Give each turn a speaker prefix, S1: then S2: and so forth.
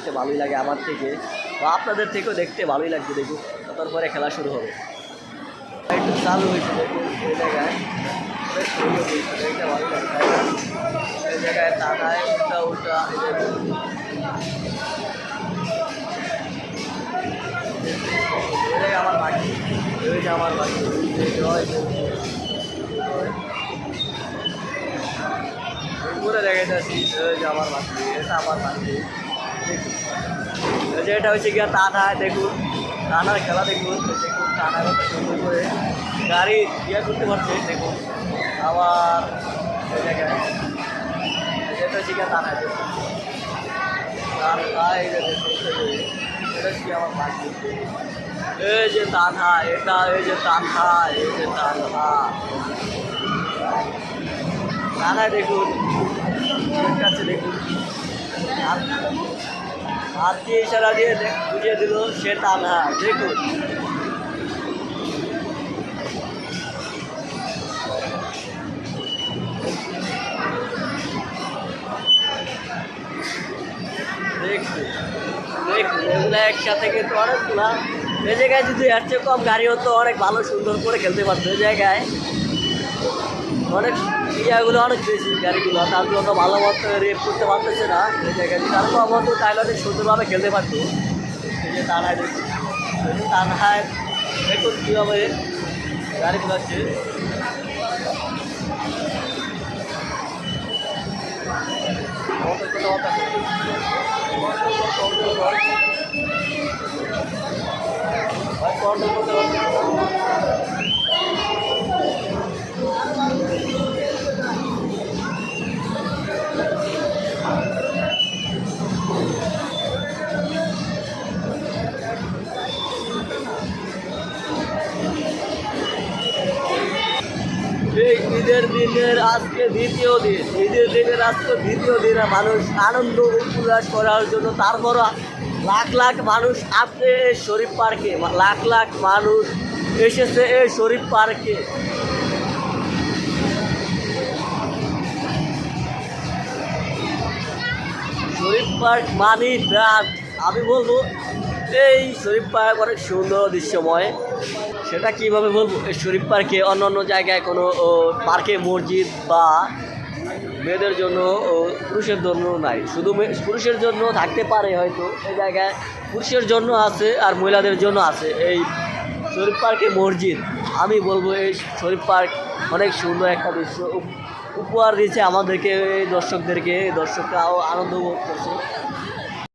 S1: দেখতে ভালোই লাগে আমার থেকে, বা আপনাদের থেকেও দেখতে ভালোই লাগবে। দেখুন তারপরে খেলা শুরু হবে। একটু চালু হয়েছে দেখুন এই জায়গায়, বেশ সুন্দর হয়েছে, দেখতে ভালো লাগছে। এই জায়গায় টানায় উল্টা উল্টা আমার বাকি, ওই যে আমার বাকি পুরো জায়গায় যাচ্ছি, ওই যে আমার বাকি, এটা আমার বাকি। এই যে এটা হচ্ছে গিয়া টানা, দেখুন টানার খেলা দেখুন, দেখুন টানা কত সুন্দর করে গাড়ি ইয়ে করতে পারছে। দেখুন আবার এই জায়গায় এটা হচ্ছে গিয়া টানা, দেখুন এই যে এটা হচ্ছে আমার বাকি। এই যে তানহা, এটা এই যে তানহা, এই যে তানহা তানহা দেখুন কাছে দেখুন, হাত দিয়ে ইশারা দিয়ে বুঝিয়ে দিল সে তানহা। দেখুন দেখুন দেখুন এগুলো একসাথে কিন্তু অনেকগুলা। এই জায়গায় যদি এর চেয়ে কম গাড়ি হতো অনেক ভালো সুন্দর করে খেলতে পারতো। এই জায়গায় অনেক ইয়াগুলো অনেক বেশি গাড়িগুলো, তার জন্য ভালো মতো রেপ করতে পারতেছে না। এই জায়গায় যদি আর কম হতো তাহলে অনেক সুন্দরভাবে খেলতে পারতো। এই যে তানহায় দেখুন, তানহায় দেখুন কীভাবে গাড়িগুলো আছে। এই ঈদের দিনের আজকে দ্বিতীয় দিন, ঈদের দিনের আজকে দ্বিতীয় দিনে মানুষ আনন্দ উল্লাস করার জন্য তারপরও লাখ লাখ মানুষ আসছে এই শরীফ পার্কে, লাখ লাখ মানুষ এসেছে এই শরীফ পার্কে। শরীফ পার্ক মানি প্রাণ। আমি বলবো এই শরীফ পার্ক অনেক সুন্দর দৃশ্যময়। সেটা কীভাবে বলবো, এই শরীফ পার্কে অন্য অন্য জায়গায় কোনো পার্কে মসজিদ বা মেয়েদের জন্য পুরুষের জন্য নাই, শুধু পুরুষের জন্য থাকতে পারে হয়তো। এই জায়গায় পুরুষের জন্য আছে আর মহিলাদের জন্য আছে এই শরীফ পার্কে মসজিদ। আমি বলবো এই শরীফ পার্ক অনেক সুন্দর একটা দৃশ্য উপহার দিয়েছে আমাদেরকে, দর্শকদেরকে, দর্শকরাও আনন্দ উপভোগ করছে।